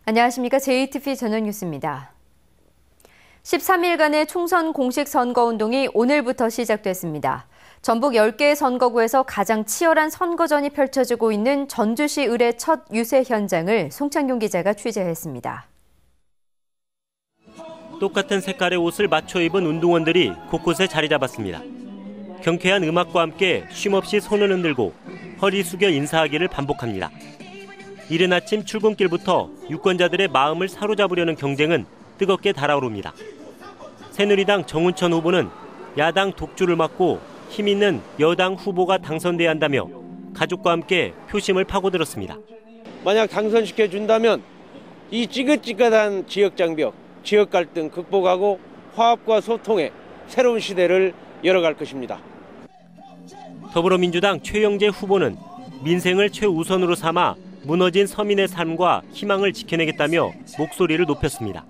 안녕하십니까. JTV 저녁 뉴스입니다. 13일간의 총선 공식 선거운동이 오늘부터 시작됐습니다. 전북 10개의 선거구에서 가장 치열한 선거전이 펼쳐지고 있는 전주시 의뢰 첫 유세 현장을 송창용 기자가 취재했습니다. 똑같은 색깔의 옷을 맞춰 입은 운동원들이 곳곳에 자리 잡았습니다. 경쾌한 음악과 함께 쉼없이 손을 흔들고 허리 숙여 인사하기를 반복합니다. 이른 아침 출근길부터 유권자들의 마음을 사로잡으려는 경쟁은 뜨겁게 달아오릅니다. 새누리당 정운천 후보는 야당 독주를 막고 힘 있는 여당 후보가 당선돼야 한다며 가족과 함께 표심을 파고들었습니다. 만약 당선시켜준다면 이 찌긋찌긋한 지역 장벽, 지역 갈등 극복하고 화합과 소통의 새로운 시대를 열어갈 것입니다. 더불어민주당 최영재 후보는 민생을 최우선으로 삼아 무너진 서민의 삶과 희망을 지켜내겠다며 목소리를 높였습니다.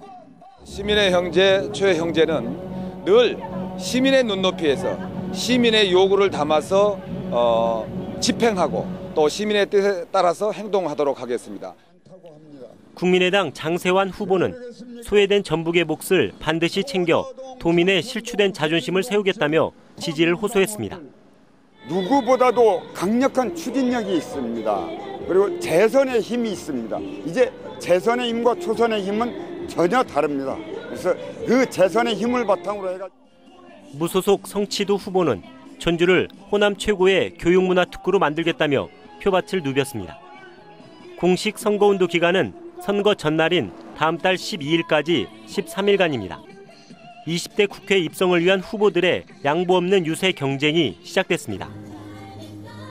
시민의 형제 최형재는 늘 시민의 눈높이에서 시민의 요구를 담아서 집행하고 또 시민의 뜻에 따라서 행동하도록 하겠습니다. 국민의당 장세환 후보는 소외된 전북의 몫을 반드시 챙겨 도민의 실추된 자존심을 세우겠다며 지지를 호소했습니다. 누구보다도 강력한 추진력이 있습니다. 그리고 재선의 힘이 있습니다. 이제 재선의 힘과 초선의 힘은 전혀 다릅니다. 그래서 그 재선의 힘을 바탕으로 해가지고 무소속 성치도 후보는 전주를 호남 최고의 교육문화특구로 만들겠다며 표밭을 누볐습니다. 공식 선거운동 기간은 선거 전날인 다음 달 12일까지 13일간입니다. 20대 국회 입성을 위한 후보들의 양보 없는 유세 경쟁이 시작됐습니다.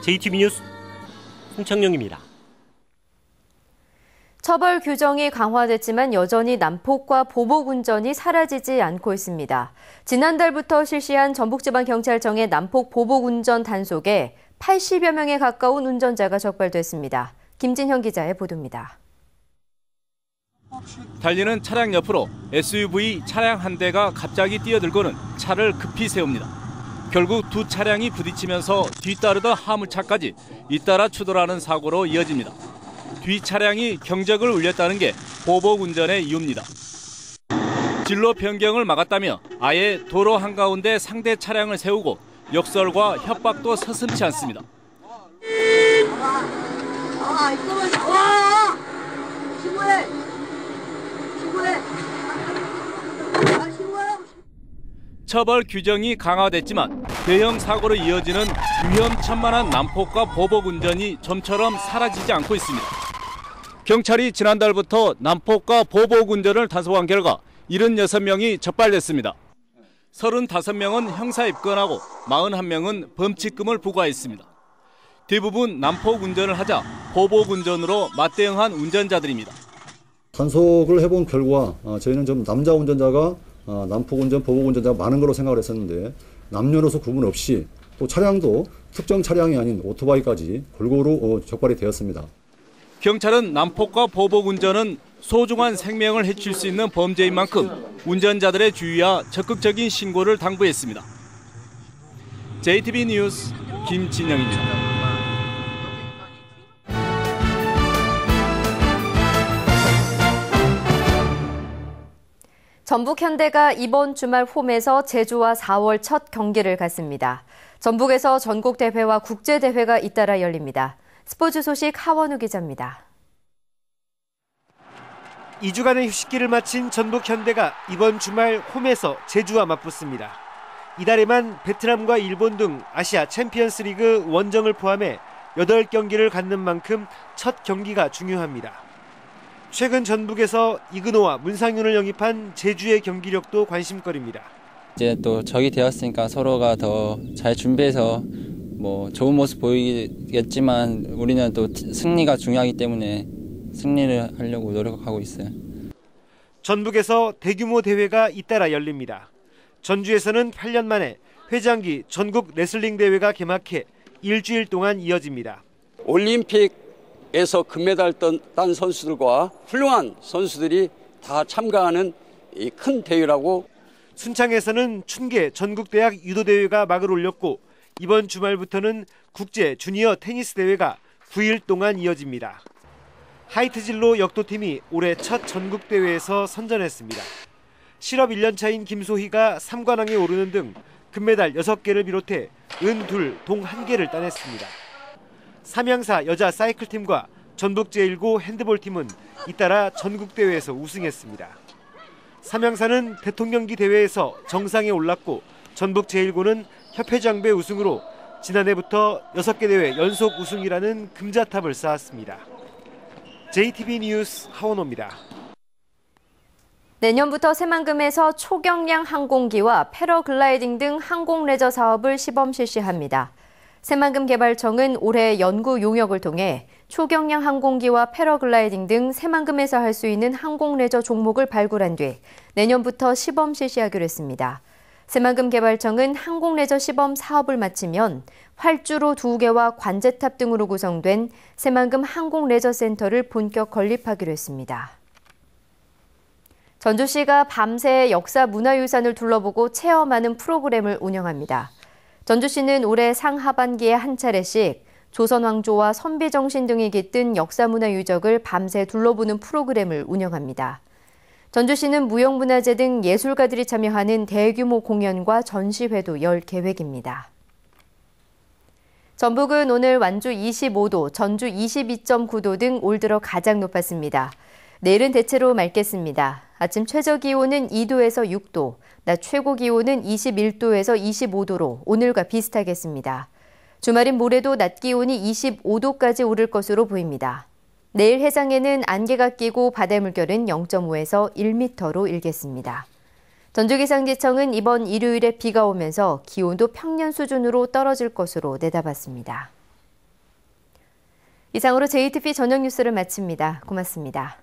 JTV 뉴스 송창용입니다. 처벌 규정이 강화됐지만 여전히 난폭과 보복 운전이 사라지지 않고 있습니다. 지난달부터 실시한 전북지방경찰청의 난폭 보복 운전 단속에 80여 명에 가까운 운전자가 적발됐습니다. 김진형 기자의 보도입니다. 달리는 차량 옆으로 SUV 차량 한 대가 갑자기 뛰어들고는 차를 급히 세웁니다. 결국 두 차량이 부딪히면서 뒤따르던 화물차까지 잇따라 추돌하는 사고로 이어집니다. 뒤 차량이 경적을 울렸다는 게 보복 운전의 이유입니다. 진로 변경을 막았다며 아예 도로 한가운데 상대 차량을 세우고 역설과 협박도 서슴지 않습니다. 처벌 규정이 강화됐지만 대형 사고로 이어지는 위험천만한 난폭과 보복 운전이 좀처럼 사라지지 않고 있습니다. 경찰이 지난달부터 난폭과 보복 운전을 단속한 결과 76명이 적발됐습니다. 35명은 형사 입건하고 41명은 범칙금을 부과했습니다. 대부분 난폭 운전을 하자 보복 운전으로 맞대응한 운전자들입니다. 단속을 해본 결과 저희는 좀 남자 운전자가 난폭 운전, 보복 운전자가 많은 걸로 생각을 했었는데 남녀노소 구분 없이 또 차량도 특정 차량이 아닌 오토바이까지 골고루 적발이 되었습니다. 경찰은 난폭과 보복 운전은 소중한 생명을 해칠 수 있는 범죄인 만큼 운전자들의 주의와 적극적인 신고를 당부했습니다. JTV 뉴스 김진영입니다. 전북 현대가 이번 주말 홈에서 제주와 4월 첫 경기를 갖습니다. 전북에서 전국대회와 국제대회가 잇따라 열립니다. 스포츠 소식 하원우 기자입니다. 2주간의 휴식기를 마친 전북 현대가 이번 주말 홈에서 제주와 맞붙습니다. 이달에만 베트남과 일본 등 아시아 챔피언스 리그 원정을 포함해 8경기를 갖는 만큼 첫 경기가 중요합니다. 최근 전북에서 이근호와 문상윤을 영입한 제주의 경기력도 관심거리입니다. 이제 또 적이 되었으니까 서로가 더 잘 준비해서 좋은 모습 보이겠지만 우리는 또 승리가 중요하기 때문에 승리를 하려고 노력하고 있어요. 전북에서 대규모 대회가 잇따라 열립니다. 전주에서는 8년 만에 회장기 전국 레슬링 대회가 개막해 일주일 동안 이어집니다. 올림픽에서 금메달 딴 선수들과 훌륭한 선수들이 다 참가하는 이 큰 대회라고. 순창에서는 춘계 전국대학 유도대회가 막을 올렸고 이번 주말부터는 국제 주니어 테니스 대회가 9일 동안 이어집니다. 하이트진로 역도팀이 올해 첫 전국대회에서 선전했습니다. 실업 1년차인 김소희가 3관왕에 오르는 등 금메달 6개를 비롯해 은 2, 동 1개를 따냈습니다. 삼양사 여자 사이클팀과 전북 제1고 핸드볼팀은 잇따라 전국대회에서 우승했습니다. 삼양사는 대통령기 대회에서 정상에 올랐고 전북 제1고는 협회장배 우승으로 지난해부터 6개 대회 연속 우승이라는 금자탑을 쌓았습니다. JTB 뉴스 하원호입니다. 내년부터 새만금에서 초경량 항공기와 패러글라이딩 등 항공 레저 사업을 시범 실시합니다. 새만금 개발청은 올해 연구 용역을 통해 초경량 항공기와 패러글라이딩 등 새만금에서 할 수 있는 항공 레저 종목을 발굴한 뒤 내년부터 시범 실시하기로 했습니다. 새만금 개발청은 항공 레저 시범 사업을 마치면 활주로 2개와 관제탑 등으로 구성된 새만금 항공 레저 센터를 본격 건립하기로 했습니다. 전주시가 밤새 역사 문화유산을 둘러보고 체험하는 프로그램을 운영합니다. 전주시는 올해 상하반기에 한 차례씩 조선 왕조와 선비정신 등이 깃든 역사문화 유적을 밤새 둘러보는 프로그램을 운영합니다. 전주시는 무형문화재 등 예술가들이 참여하는 대규모 공연과 전시회도 열 계획입니다. 전북은 오늘 완주 25도, 전주 22.9도 등 올 들어 가장 높았습니다. 내일은 대체로 맑겠습니다. 아침 최저기온은 2도에서 6도, 낮 최고기온은 21도에서 25도로 오늘과 비슷하겠습니다. 주말인 모레도 낮 기온이 25도까지 오를 것으로 보입니다. 내일 해상에는 안개가 끼고 바다 물결은 0.5에서 1m로 일겠습니다. 전주기상지청은 이번 일요일에 비가 오면서 기온도 평년 수준으로 떨어질 것으로 내다봤습니다. 이상으로 JTB 저녁 뉴스를 마칩니다. 고맙습니다.